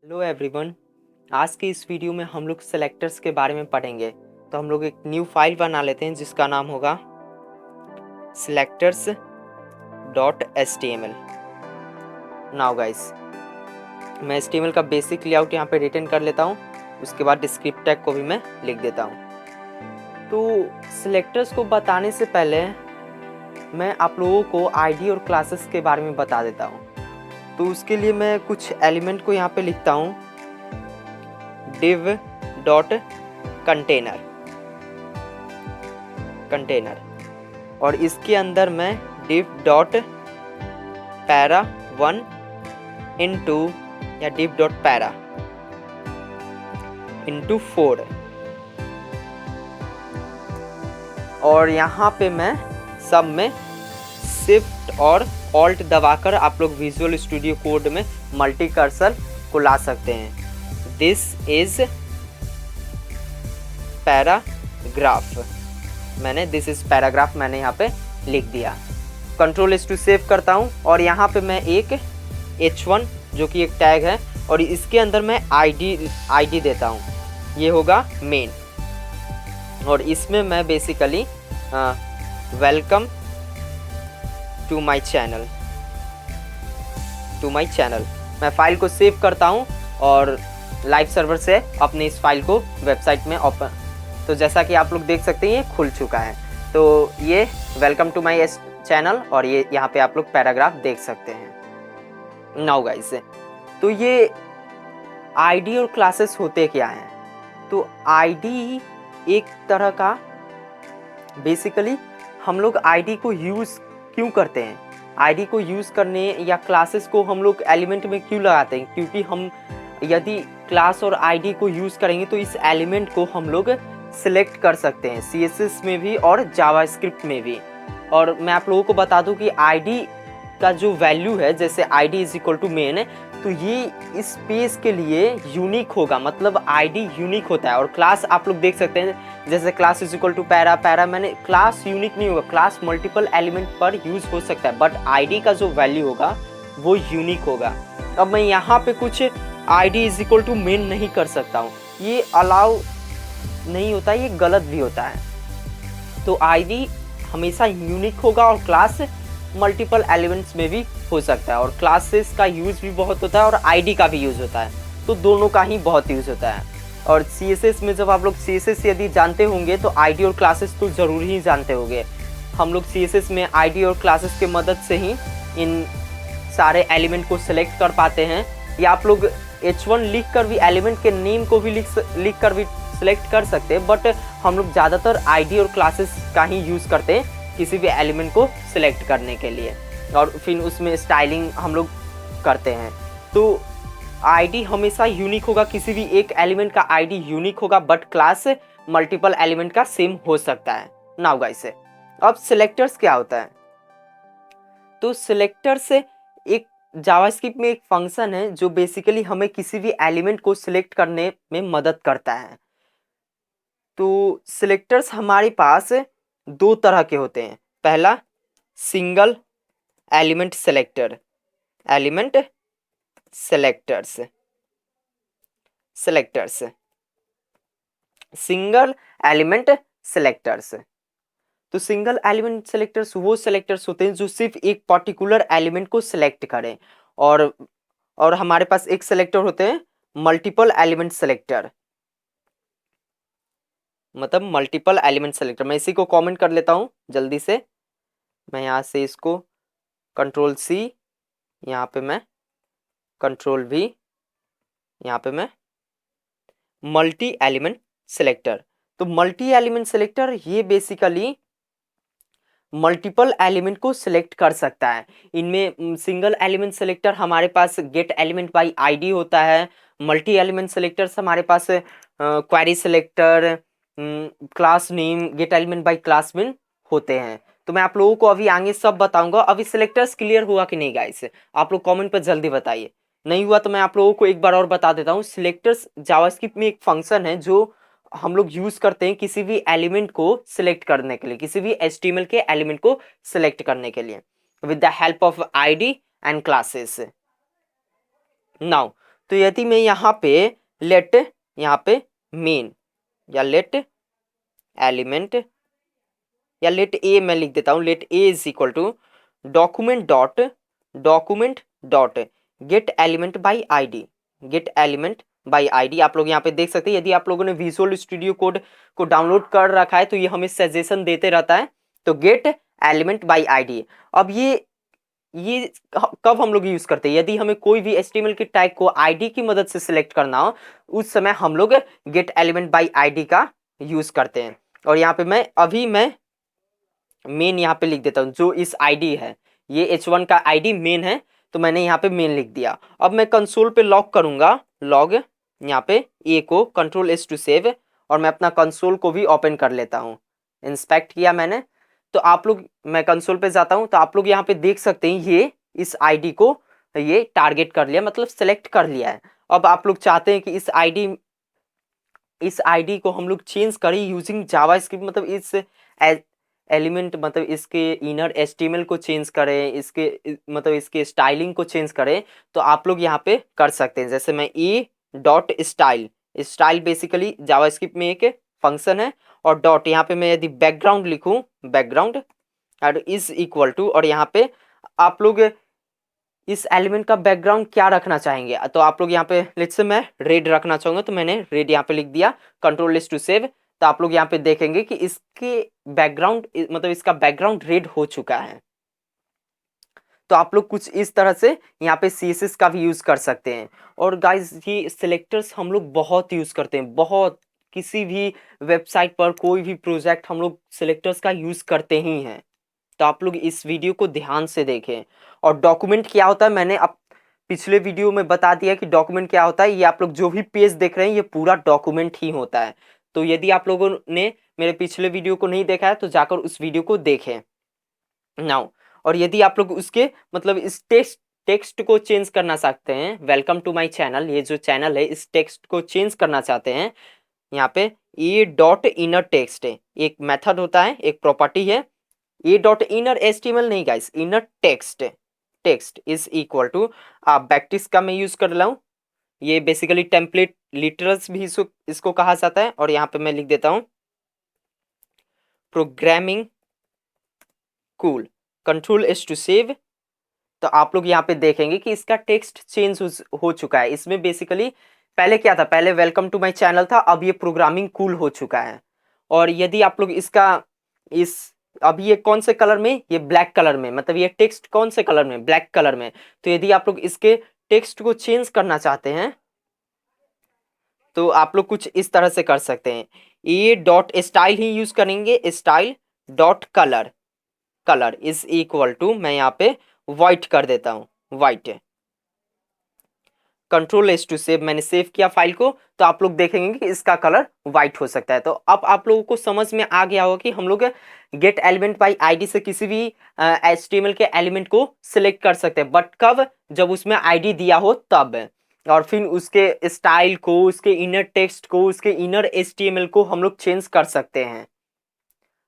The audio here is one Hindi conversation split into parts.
Hello everyone. आज की इस वीडियो में हम लोग सेलेक्टर्स के बारे में पढ़ेंगे। तो हम लोग एक न्यू फाइल बना लेते हैं जिसका नाम होगा selectors.html। नाउ गाइस, मैं HTML का बेसिक लेआउट यहाँ पे रिटर्न कर लेता हूँ। उसके बाद डिस्क्रिप्ट टैग को भी मैं लिख देता हूँ। तो सेलेक्टर्स को बताने से पहले मैं आप लोगों को आईडी और क्लासेस के बारे में बता देता हूँ। तो उसके लिए मैं कुछ एलिमेंट को यहाँ पे लिखता हूँ div डॉट कंटेनर और इसके अंदर मैं div डॉट पैरा 1 इंटू या div डॉट पैरा इंटू 4 और यहाँ पे मैं सब में शिफ्ट और ऑल्ट दबाकर आप लोग विजुअल स्टूडियो कोड में मल्टी कर्सर को ला सकते हैं। This is paragraph, this is paragraph मैंने यहाँ पे लिख दिया। कंट्रोल टू सेव करता हूँ और यहाँ पे मैं एक h1 जो कि एक टैग है और इसके अंदर मैं आईडी देता हूँ। ये होगा मेन और इसमें मैं basically welcome to my channel मैं फाइल को सेव करता हूँ और लाइव सर्वर से अपने इस फाइल को वेबसाइट में ओपन, तो जैसा कि आप लोग देख सकते हैं ये खुल चुका है। तो ये वेलकम टू माई चैनल और ये यहाँ पे आप लोग पैराग्राफ देख सकते हैं। नाउ गाइस, तो ये आईडी और क्लासेस होते क्या हैं? तो आईडी एक तरह का बेसिकली हम लोग आईडी को यूज़ क्यों करते हैं, आईडी को यूज़ करने या क्लासेस को हम लोग एलिमेंट में क्यों लगाते हैं? क्योंकि हम यदि क्लास और आईडी को यूज़ करेंगे तो इस एलिमेंट को हम लोग सिलेक्ट कर सकते हैं CSS में भी और जावास्क्रिप्ट में भी। और मैं आप लोगों को बता दूं कि आईडी का जो वैल्यू है, जैसे ID is equal to main है, तो ये इस पेज के लिए यूनिक होगा, मतलब आईडी यूनिक होता है। और क्लास आप लोग देख सकते हैं, जैसे class is equal to para मैंने क्लास यूनिक नहीं होगा, क्लास मल्टीपल एलिमेंट पर यूज हो सकता है, बट आईडी का जो वैल्यू होगा वो यूनिक होगा। अब मैं यहाँ पे कुछ ID is equal to main नहीं कर सकता हूँ, ये अलाउ नहीं होता, ये गलत भी होता है। तो आईडी हमेशा यूनिक होगा और क्लास मल्टीपल एलिमेंट्स में भी हो सकता है और क्लासेस का यूज़ भी बहुत होता है और आईडी का भी यूज़ होता है, तो दोनों का ही बहुत यूज़ होता है। और CSS में जब आप लोग CSS यदि जानते होंगे तो आईडी और क्लासेस तो ज़रूर ही जानते होंगे। हम लोग CSS में आईडी और क्लासेस की मदद से ही इन सारे एलिमेंट को सिलेक्ट कर पाते हैं, या आप लोग H1 लिख कर भी एलिमेंट के नेम को भी लिख कर भी सिलेक्ट कर सकते हैं, बट हम लोग ज़्यादातर आईडी और क्लासेस का ही यूज़ करते हैं किसी भी एलिमेंट को सिलेक्ट करने के लिए, और फिर उसमें स्टाइलिंग हम लोग करते हैं। तो आईडी हमेशा यूनिक होगा, किसी भी एक एलिमेंट का आईडी यूनिक होगा, बट क्लास मल्टीपल एलिमेंट का सेम हो सकता है। नाउ गाइस, अब सिलेक्टर्स क्या होता है? तो सिलेक्टर से एक जावास्क्रिप्ट में एक फंक्शन है जो बेसिकली हमें किसी भी एलिमेंट को सिलेक्ट करने में मदद करता है। तो सिलेक्टर्स हमारे पास दो तरह के होते हैं। पहला single element selectors, single element selectors. तो सिंगल एलिमेंट सेलेक्टर्स वो सेलेक्टर्स होते हैं जो सिर्फ एक पर्टिकुलर एलिमेंट को सिलेक्ट करें, और हमारे पास एक सेलेक्टर होते हैं मल्टीपल एलिमेंट सेलेक्टर, मतलब मल्टीपल एलिमेंट सेलेक्टर। मैं इसी को कमेंट कर लेता हूं जल्दी से। मैं यहाँ से इसको Ctrl+C, यहाँ पे मैं Ctrl+V, यहाँ पे मैं मल्टी एलिमेंट सेलेक्टर। तो मल्टी एलिमेंट सेलेक्टर ये बेसिकली मल्टीपल एलिमेंट को सिलेक्ट कर सकता है। इनमें सिंगल एलिमेंट सेलेक्टर हमारे पास गेट एलिमेंट बाय आईडी होता है, मल्टी एलिमेंट सेलेक्टर्स हमारे पास query selector, class name, get element by class name होते हैं। तो मैं आप लोगों को अभी आगे सब बताऊंगा। अभी सिलेक्टर्स क्लियर हुआ कि नहीं गाइस? आप लोग कमेंट पर जल्दी बताइए। नहीं हुआ तो मैं आप लोगों को एक बार और बता देता हूँ। सिलेक्टर्स जावास्क्रिप्ट में एक फंक्शन है जो हम लोग यूज करते हैं किसी भी एलिमेंट को सिलेक्ट करने के लिए, किसी भी HTML के एलिमेंट को सिलेक्ट करने के लिए with the help of ID and classes. Now तो यदि मैं यहाँ पे लेट यहाँ पे मेन या लेट एलिमेंट या लेट ए मैं लिख देता हूँ, let A is equal to document dot get element by ID, get element by ID. आप लोग यहाँ पे देख सकते हैं, यदि आप लोगों ने विजुअल स्टूडियो कोड को डाउनलोड कर रखा है तो ये हमें सजेशन देते रहता है। तो गेट एलिमेंट बाई आईडी, अब ये कब हम लोग यूज करते हैं, यदि हमें कोई भी एचटीएमएल के टैग को आईडी की मदद से सिलेक्ट करना हो, उस समय हम लोग गेट एलिमेंट बाई आईडी का यूज करते हैं। और यहाँ पे मैं मेन यहाँ पे लिख देता हूँ, जो इस आईडी है, ये h1 का आईडी मेन है, तो मैंने यहाँ पे मेन लिख दिया। अब मैं कंसोल पे लॉग करूंगा, लॉग यहाँ पे ए को कंट्रोल एस टू सेव, और मैं अपना कंसोल को भी ओपन कर लेता हूँ। इंस्पेक्ट किया मैंने, तो आप लोग, मैं कंसोल पे जाता हूँ तो आप लोग यहाँ पे देख सकते हैं ये इस आईडी को ये टारगेट कर लिया, मतलब सेलेक्ट कर लिया है। अब आप लोग चाहते हैं कि इस आईडी को हम लोग चेंज करें यूजिंग जावास्क्रिप्ट, मतलब इस एलिमेंट, मतलब इसके इनर एचटीएमएल को चेंज करें, इसके मतलब इसके स्टाइलिंग को चेंज करें, तो आप लोग यहाँ पे कर सकते हैं। जैसे मैं ए dot style, style basically JavaScript में एक फंक्शन है, और डॉट यहाँ पे मैं यदि बैकग्राउंड लिखूं, बैकग्राउंड और इज इक्वल टू, और यहाँ पे आप लोग इस एलिमेंट का बैकग्राउंड क्या रखना चाहेंगे, तो आप लोग यहाँ पे लेट्स से मैं रेड रखना चाहूंगा, तो मैंने रेड यहाँ पे लिख दिया, कंट्रोल एस टू सेव। तो आप लोग यहाँ पे देखेंगे कि इसके बैकग्राउंड, मतलब इसका बैकग्राउंड रेड हो चुका है। तो आप लोग कुछ इस तरह से यहाँ पे CSS का भी यूज कर सकते हैं। और गाइज ये सिलेक्टर्स हम लोग बहुत यूज करते हैं, बहुत, किसी भी वेबसाइट पर कोई भी प्रोजेक्ट हम लोग सिलेक्टर्स का यूज करते ही हैं। तो आप लोग इस वीडियो को ध्यान से देखें। और डॉक्यूमेंट क्या होता है, मैंने अब पिछले वीडियो में बता दिया कि डॉक्यूमेंट क्या होता है। ये आप लोग जो भी पेज देख रहे हैं ये पूरा डॉक्यूमेंट ही होता है। तो यदि आप लोगों ने मेरे पिछले वीडियो को नहीं देखा है तो जाकर उस वीडियो को देखें नाउ। और यदि आप लोग उसके मतलब इस टेक्स्ट को चेंज करना चाहते हैं, वेलकम टू माय चैनल, ये जो चैनल है, इस टेक्स्ट को चेंज करना चाहते हैं, यहाँ पे ए डॉट इनर टेक्स्ट है, एक मेथड होता है, एक प्रॉपर्टी है, ए डॉट इनर एचटीएमएल नहीं guys, inner text, text is equal to, आप बैकटिस का मैं यूज कर रहा हूँ, ये बेसिकली टेम्पलेट लिटरल्स भी इसको कहा जाता है। और यहाँ पे मैं लिख देता हूँ programming cool, control S to save. तो आप लोग यहाँ पे देखेंगे कि इसका टेक्स्ट चेंज हो चुका है। इसमें बेसिकली पहले क्या था, पहले वेलकम टू माय चैनल था, अब ये प्रोग्रामिंग कूल हो चुका है। और यदि आप लोग इसका अब ये कौन से कलर में, ये ब्लैक कलर में, मतलब ये टेक्स्ट कौन से कलर में, ब्लैक कलर में। तो यदि आप लोग इसके टेक्स्ट को चेंज करना चाहते हैं तो आप लोग कुछ इस तरह से कर सकते हैं, ए डॉट स्टाइल ही यूज करेंगे, style dot colour, colour is equal to, मैं यहाँ पे व्हाइट कर देता हूँ, white, control S to save, मैंने सेव किया फाइल को, तो आप लोग देखेंगे कि इसका कलर व्हाइट हो सकता है। तो अब आप लोगों को समझ में आ गया होगा कि हम लोग गेट एलिमेंट बाई आईडी से किसी भी एचटीएमएल के एलिमेंट को सिलेक्ट कर सकते हैं, बट कब, जब उसमें आईडी दिया हो तब। और फिर उसके स्टाइल को, उसके इनर टेक्स्ट को, उसके इनर एचटीएमएल को हम लोग चेंज कर सकते हैं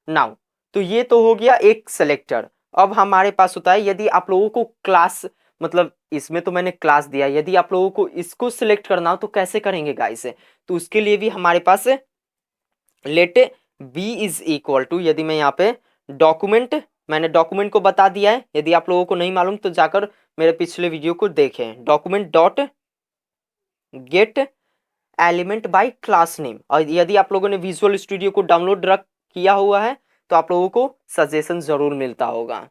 नाउ। तो ये तो हो गया एक सेलेक्टर। अब हमारे पास होता है, यदि आप लोगों को क्लास, मतलब इसमें तो मैंने क्लास दिया, यदि आप लोगों को इसको सिलेक्ट करना हो तो कैसे करेंगे गाइस, तो उसके लिए भी हमारे पास let B is equal to, यदि मैं यहाँ पे डॉक्यूमेंट, मैंने डॉक्यूमेंट को बता दिया है, यदि आप लोगों को नहीं मालूम तो जाकर मेरे पिछले वीडियो को देखें, document dot get element by class name. और यदि आप लोगों ने विजुअल स्टूडियो को डाउनलोड रख किया हुआ है तो आप लोगों को सजेशन जरूर मिलता होगा।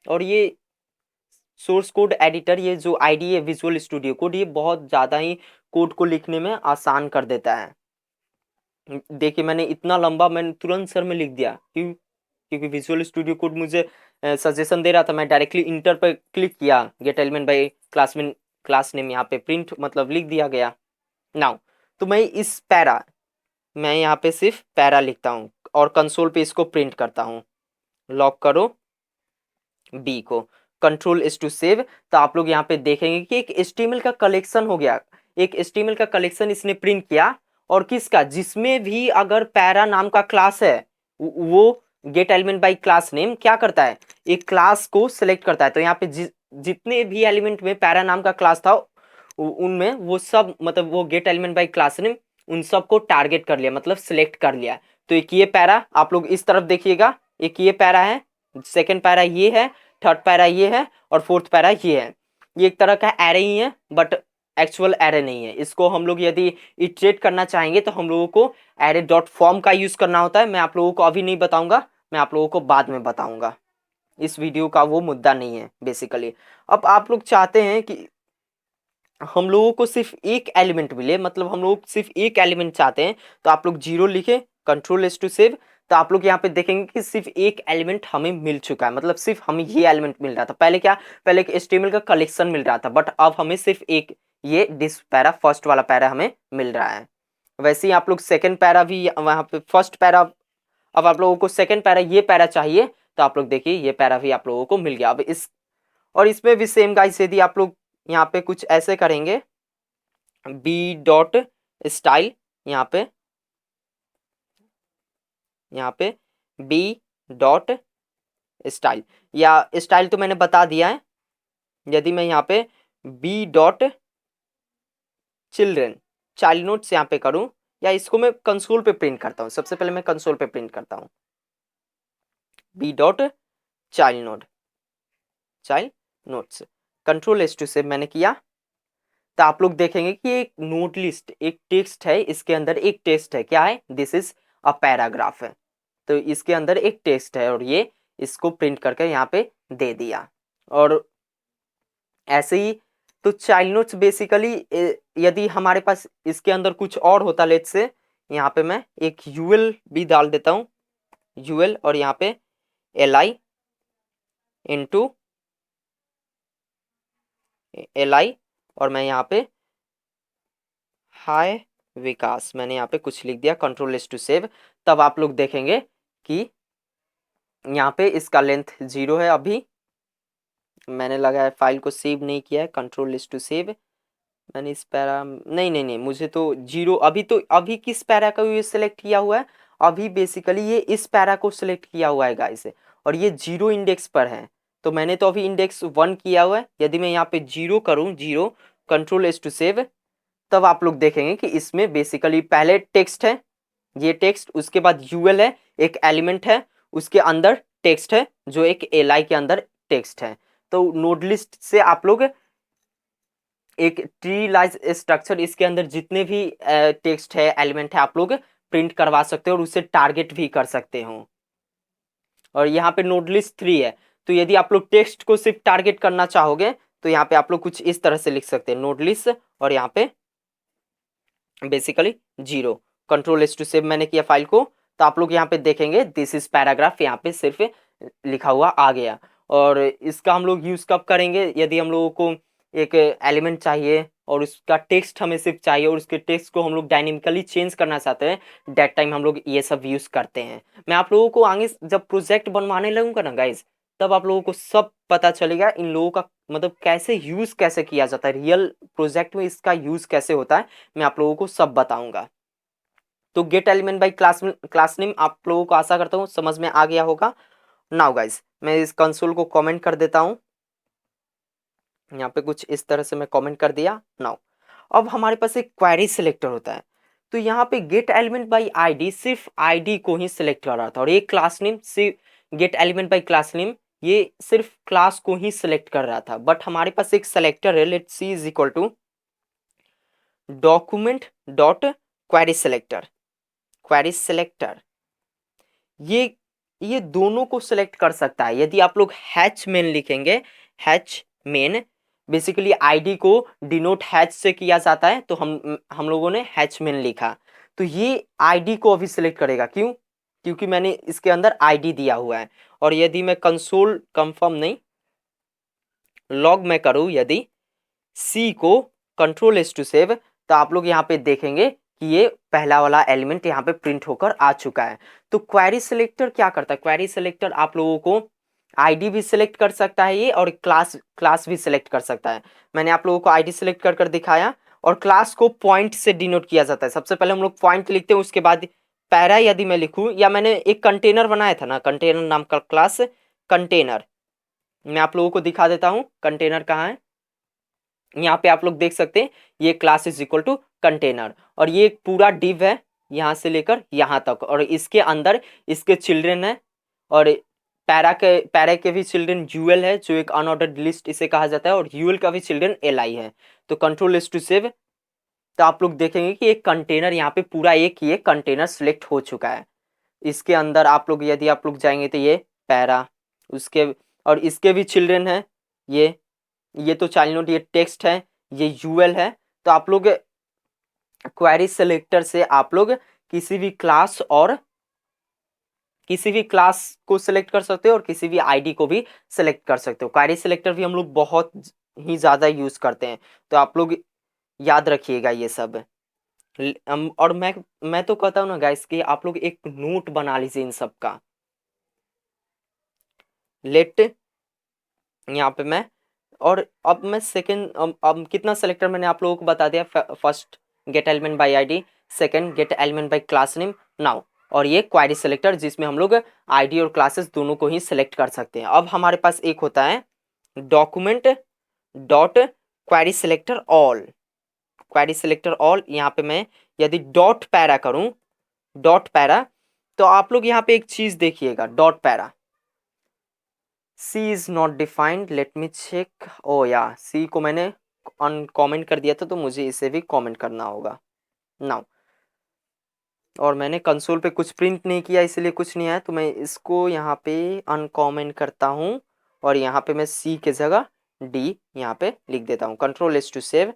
और ये सोर्स कोड एडिटर, ये जो आईडी है विजुअल स्टूडियो कोड, ये बहुत ज़्यादा ही कोड को लिखने में आसान कर देता है। देखिए मैंने इतना लंबा मैंने तुरंत सर में लिख दिया, क्योंकि विजुअल स्टूडियो कोड मुझे सजेशन दे रहा था। मैं डायरेक्टली इंटर पर क्लिक किया, gate element by class name, यहाँ पे प्रिंट मतलब लिख दिया गया नाउ। तो मैं इस पैरा, मैं यहाँ पे सिर्फ पैरा लिखता हूँ और कंसोल पे इसको प्रिंट करता हूँ, लॉक करो बी को, कंट्रोल एस टू सेव। तो आप लोग यहाँ पे देखेंगे कि एक HTML का कलेक्शन हो गया, एक HTML का कलेक्शन इसने प्रिंट किया। और किसका, जिसमें भी अगर पैरा नाम का क्लास है, वो gate element by class name क्या करता है, एक क्लास को सिलेक्ट करता है। तो यहाँ पे जितने भी एलिमेंट में पैरा नाम का क्लास था उनमें वो सब मतलब वो gate element by class name उन सबको टारगेट कर लिया, मतलब सिलेक्ट कर लिया। तो एक ये पैरा आप लोग इस तरफ देखिएगा, एक ये पैरा है, सेकंड पैरा ये है, थर्ड पैरा ये है और फोर्थ पैरा ये है। ये एक तरह का एरे ही है बट एक्चुअल एरे नहीं है। इसको हम लोग यदि इटरेट करना चाहेंगे तो हम लोगों को एरे डॉट फॉर्म का यूज करना होता है। मैं आप लोगों को अभी नहीं बताऊंगा, मैं आप लोगों को बाद में बताऊंगा, इस वीडियो का वो मुद्दा नहीं है बेसिकली। अब आप लोग चाहते हैं कि हम लोगों को सिर्फ एक एलिमेंट मिले, मतलब हम लोग सिर्फ एक एलिमेंट चाहते हैं, तो आप लोग 0 लिखे, कंट्रोल एस टू सेव। तो आप लोग यहाँ पे देखेंगे कि सिर्फ एक एलिमेंट हमें मिल चुका है, मतलब सिर्फ हमें ये एलिमेंट मिल रहा था। पहले क्या, पहले एक HTML का कलेक्शन मिल रहा था, बट अब हमें सिर्फ एक ये दिस पैरा, फर्स्ट वाला पैरा हमें मिल रहा है। वैसे ही आप लोग सेकेंड पैरा भी वहाँ पे फर्स्ट पैरा, अब आप लोगों को सेकेंड पैरा ये पैरा चाहिए तो आप लोग देखिए ये पैरा भी आप लोगों को मिल गया। अब इस और इसमें भी सेम गाइस, यदि आप लोग यहाँ पे कुछ ऐसे करेंगे बी डॉट स्टाइल, यहाँ पे बी डॉट स्टाइल, या स्टाइल तो मैंने बता दिया है। यदि मैं यहाँ पे B dot children child nodes यहाँ पे करूँ, या इसको मैं कंसोल पे प्रिंट करता हूँ, सबसे पहले मैं कंसोल पे प्रिंट करता हूँ B dot child nodes, control S to से मैंने किया। तो आप लोग देखेंगे कि एक नोट लिस्ट, एक टेक्स्ट है, इसके अंदर एक टेक्स्ट है, क्या है, दिस इज अ पैराग्राफ है। तो इसके अंदर एक टेक्स्ट है और ये इसको प्रिंट करके यहाँ पे दे दिया। और ऐसे ही तो चाइल्ड नोट्स बेसिकली यदि हमारे पास इसके अंदर कुछ और होता, लेट्स से यहाँ पे मैं एक यूएल भी डाल देता हूँ, यूएल, और यहाँ पे li इंटू li, और मैं यहाँ पे हाय विकास, मैंने यहाँ पे कुछ लिख दिया, कंट्रोल एस टू सेव। तब आप लोग देखेंगे कि यहाँ पे इसका लेंथ 0 है। अभी मैंने लगाया फाइल को सेव नहीं किया है, कंट्रोल एस टू सेव। मैंने इस पैरा नहीं, मुझे तो 0 अभी, तो अभी किस पैरा का ये सिलेक्ट किया हुआ है, अभी बेसिकली ये इस पैरा को सिलेक्ट किया हुआ है गाइस, और ये 0 इंडेक्स पर है। तो मैंने तो अभी इंडेक्स 1 किया हुआ है। यदि मैं यहाँ पे 0 करूँ, 0, कंट्रोल एस टू सेव, तब आप लोग देखेंगे कि इसमें बेसिकली पहले टेक्स्ट है, ये टेक्स्ट, उसके बाद यूएल है, एक एलिमेंट है, उसके अंदर टेक्स्ट है जो एक एलाई के अंदर टेक्स्ट है। तो नोड लिस्ट से आप लोग एक ट्री लाइज स्ट्रक्चर, इसके अंदर जितने भी टेक्स्ट है, एलिमेंट है, आप लोग प्रिंट करवा सकते हो और उसे टारगेट भी कर सकते हो। और यहाँ पे नोड लिस्ट 3 है, तो यदि आप लोग टेक्स्ट को सिर्फ टारगेट करना चाहोगे तो यहाँ पे आप लोग कुछ इस तरह से लिख सकते हैं, नोड लिस्ट, और यहाँ पे basically 0, control S to save मैंने किया फाइल को। तो आप लोग यहाँ पे देखेंगे दिस इज पैराग्राफ, यहाँ पे सिर्फ लिखा हुआ आ गया। और इसका हम लोग यूज कब करेंगे, यदि हम लोगों को एक एलिमेंट चाहिए और उसका टेक्स्ट हमें सिर्फ चाहिए और उसके टेक्स्ट को हम लोग डायनेमिकली चेंज करना चाहते हैं, डेट टाइम हम लोग ये सब यूज करते हैं। मैं आप लोगों को आगे जब प्रोजेक्ट बनवाने लगूंगा ना गाइज, तब आप लोगों को सब पता चलेगा इन लोगों का मतलब कैसे यूज कैसे किया जाता है, रियल प्रोजेक्ट में इसका यूज कैसे होता है, मैं आप लोगों को सब बताऊंगा। तो gate element by class name आप लोगों को आशा करता हूँ समझ में आ गया होगा। नाउ गाइस मैं इस कंसोल को कमेंट कर देता हूँ, यहाँ पे कुछ इस तरह से मैं कमेंट कर दिया। नाउ अब हमारे पास एक क्वेरी सिलेक्टर होता है, तो यहाँ पे गेट एलिमेंट बाय आईडी सिर्फ आईडी को ही सिलेक्ट कर रहा था, और एक क्लास नेम सिर्फ gate element by class name ये सिर्फ क्लास को ही सिलेक्ट कर रहा था। बट हमारे पास एक सेलेक्टर है, let's C is equal to document dot query selector, ये दोनों को सिलेक्ट कर सकता है। यदि आप लोग हैच मेन लिखेंगे, हैच मेन बेसिकली आईडी को डिनोट हैच से किया जाता है, तो हम लोगों ने हैच मेन लिखा, तो ये आईडी को अभी सिलेक्ट करेगा। क्यों, क्योंकि मैंने इसके अंदर आईडी दिया हुआ है। और यदि मैं कंसोल कंफर्म नहीं लॉग में करूँ, यदि सी को कंट्रोल एस टू सेव, तो आप लोग यहाँ पे देखेंगे कि ये पहला वाला एलिमेंट यहाँ पे प्रिंट होकर आ चुका है। तो क्वेरी सिलेक्टर क्या करता है, क्वेरी सिलेक्टर आप लोगों को आईडी भी सिलेक्ट कर सकता है ये, और क्लास भी सिलेक्ट कर सकता है। मैंने आप लोगों को आईडी सिलेक्ट कर दिखाया, और क्लास को पॉइंट से डिनोट किया जाता है। सबसे पहले हम लोग पॉइंट लिखते हैं, उसके बाद पैरा यदि मैं लिखूं, या मैंने एक कंटेनर बनाया था ना, कंटेनर नाम का क्लास, कंटेनर मैं आप लोगों को दिखा देता हूँ कंटेनर कहाँ है। यहाँ पे आप लोग देख सकते हैं ये class is equal to container, और ये एक पूरा डिव है यहाँ से लेकर यहाँ तक, और इसके अंदर इसके चिल्ड्रन है, और पैरा के भी चिल्ड्रन यूएल है जो एक अनऑर्डर्ड लिस्ट इसे कहा जाता है, और यूएल का भी चिल्ड्रन एल है। तो कंट्रोल एस टू सेव, तो आप लोग देखेंगे कि एक कंटेनर यहाँ पे पूरा एक ये कंटेनर सिलेक्ट हो चुका है। इसके अंदर आप लोग यदि आप लोग जाएंगे तो ये पैरा, उसके और इसके भी चिल्ड्रन है, ये तो चाइल्ड नोड, ये टेक्स्ट है, ये यूएल है। तो आप लोग क्वेरी सिलेक्टर से आप लोग किसी भी क्लास को सिलेक्ट कर सकते हो और किसी भी आईडी को भी सिलेक्ट कर सकते हो। क्वेरी सिलेक्टर भी हम लोग बहुत ही ज़्यादा यूज़ करते हैं, तो आप लोग याद रखिएगा ये सब। और मैं तो कहता हूँ ना गाइस कि आप लोग एक नोट बना लीजिए इन सब का। लेट यहाँ पे मैं, और अब मैं सेकंड, अब कितना सेलेक्टर मैंने आप लोगों को बता दिया। First gate element by ID, second gate element by class name now, और ये क्वेरी सेलेक्टर जिसमें हम लोग आईडी और क्लासेस दोनों को ही सिलेक्ट कर सकते हैं। अब हमारे पास एक होता है document dot query selector all. Query selector all, यहाँ पे मैं यदि डॉट पैरा करूँ, डॉट पैरा, तो आप लोग यहाँ पे एक चीज़ देखिएगा, dot para C is not defined, let me check। ओ या C को मैंने अनकॉमेंट कर दिया था, तो मुझे इसे भी कमेंट करना होगा नाउ। और मैंने कंसोल पे कुछ प्रिंट नहीं किया इसलिए कुछ नहीं आया, तो मैं इसको यहाँ पे अनकॉमेंट करता हूँ और यहाँ पे मैं C के जगह D यहाँ पे लिख देता हूँ। Control S to save.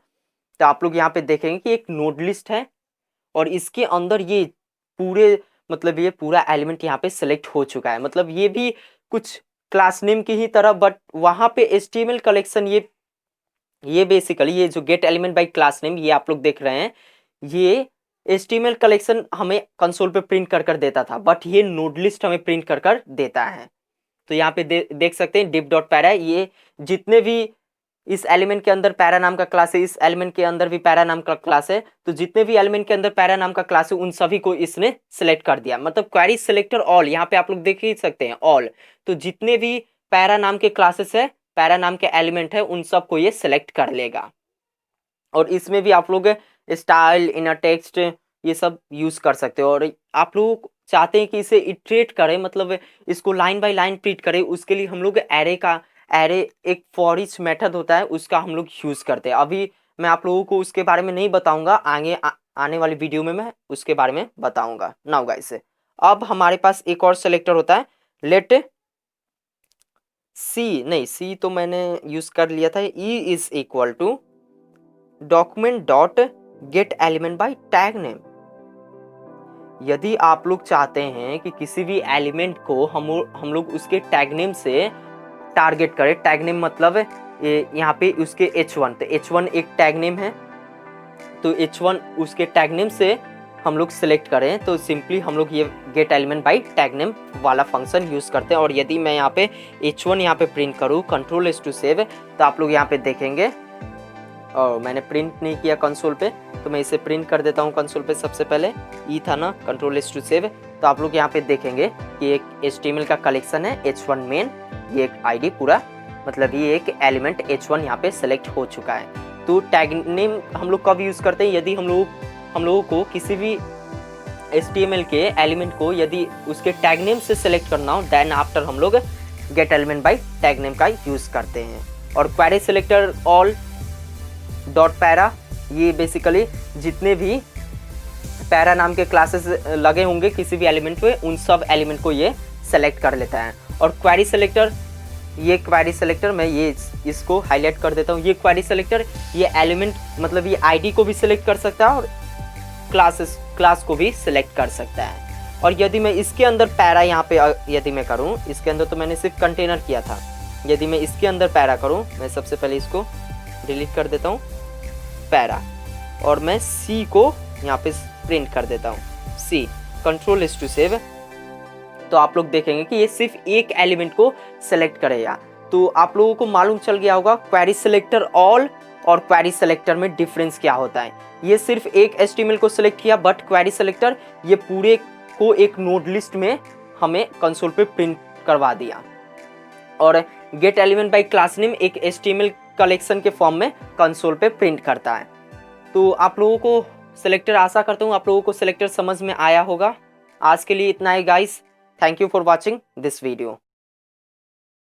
तो आप लोग यहाँ पे देखेंगे कि एक नोड लिस्ट है और इसके अंदर ये पूरे मतलब ये पूरा एलिमेंट यहाँ पे सेलेक्ट हो चुका है। मतलब ये भी कुछ क्लास नेम की ही तरह, बट वहाँ पे HTML कलेक्शन, ये बेसिकली ये जो gate element by class name ये आप लोग देख रहे हैं, ये HTML कलेक्शन हमें कंसोल पे प्रिंट कर देता था, बट ये नोड लिस्ट हमें प्रिंट कर देता है। तो यहाँ पे देख सकते हैं div डॉट पैरा, ये जितने भी इस एलिमेंट के अंदर पैरा नाम का क्लास है, इस एलिमेंट के अंदर भी पैरा नाम का क्लास है, तो जितने भी एलिमेंट के अंदर पैरा नाम का क्लास है उन सभी को इसने सिलेक्ट कर दिया। मतलब क्वेरी सिलेक्टर ऑल, यहाँ पे आप लोग देख ही सकते हैं ऑल, तो जितने भी पैरा नाम के क्लासेस है, पैरा नाम के एलिमेंट है, उन सबको ये सिलेक्ट कर लेगा। और इसमें भी आप लोग स्टाइल, इनर टेक्स्ट, ये सब यूज कर सकते हो। और आप लोग चाहते हैं कि इसे इटरेट करें, मतलब इसको लाइन बाय लाइन प्रिंट करें, उसके लिए हम लोग एरे एक फॉर ईच मेथड होता है, उसका हम लोग यूज करते हैं। अभी मैं आप लोगों को उसके बारे में नहीं बताऊंगा, आगे आने वाली वीडियो में मैं उसके बारे में बताऊंगा। नाउ गाइस, अब हमारे पास एक और सेलेक्टर होता है लेट सी तो मैंने यूज कर लिया था। E is equal to document dot get element by tag name. यदि आप लोग चाहते हैं कि किसी भी एलिमेंट को हम लोग उसके टैग नेम से टारगेट करें, टैग नेम मतलब यहाँ पे उसके h1, तो h1 एक टैग नेम है, तो h1 उसके टैग नेम से हम लोग सिलेक्ट करें, तो सिंपली हम लोग ये gate element by tag name वाला फंक्शन यूज करते हैं। और यदि मैं यहाँ पे h1 यहाँ पे प्रिंट करूँ, कंट्रोल एस टू सेव, तो आप लोग यहाँ पे देखेंगे, और मैंने प्रिंट नहीं किया कंसोल पे, तो मैं इसे प्रिंट कर देता हूँ कंसोल पे। सबसे पहले ई था ना, कंट्रोल एस टू सेव, तो आप लोग यहाँ पे देखेंगे कि एक HTML का कलेक्शन है h1 मेन, ये एक आईडी पूरा, मतलब ये एक एलिमेंट h1 यहाँ पे सेलेक्ट हो चुका है। तो टैग नेम हम लोग कब यूज़ करते हैं, यदि हम लोगों को किसी भी HTML के एलिमेंट को यदि उसके टैग नेम से सेलेक्ट करना हो, देन आफ्टर हम लोग gate element by tag name का यूज़ करते हैं। और query selector all dot para, ये बेसिकली जितने भी पैरा नाम के क्लासेस लगे होंगे किसी भी एलिमेंट पे, उन सब एलिमेंट को ये सेलेक्ट कर लेता है। और क्वेरी सेलेक्टर, ये क्वेरी सेलेक्टर मैं ये इसको हाईलाइट कर देता हूँ, ये क्वेरी सेलेक्टर ये एलिमेंट मतलब ये आईडी को भी सिलेक्ट कर सकता है और क्लास को भी सिलेक्ट कर सकता है। और यदि मैं इसके अंदर पैरा यहाँ पे यदि मैं करूँ, इसके अंदर तो मैंने सिर्फ कंटेनर किया था, यदि मैं इसके अंदर पैरा करूँ, मैं सबसे पहले इसको डिलीट कर देता हूँ पैरा, और मैं सी को यहाँ पे प्रिंट कर देता हूँ सी, कंट्रोल एस टू सेव। तो आप लोग देखेंगे कि ये सिर्फ एक एलिमेंट को सेलेक्ट करेगा। तो आप लोगों को मालूम चल गया होगा क्वेरी सिलेक्टर ऑल और क्वेरी सेलेक्टर में डिफरेंस क्या होता है। ये सिर्फ एक HTML को सिलेक्ट किया, बट क्वेरी सेलेक्टर ये पूरे को एक नोड लिस्ट में हमें कंसोल पे प्रिंट करवा दिया। और gate element by class name एक HTML कलेक्शन के फॉर्म में कंसोल पे प्रिंट करता है। तो आप लोगों को सिलेक्टर, आशा करता हूँ आप लोगों को सिलेक्टर समझ में आया होगा। आज के लिए इतना ही guys, thank you for watching this video.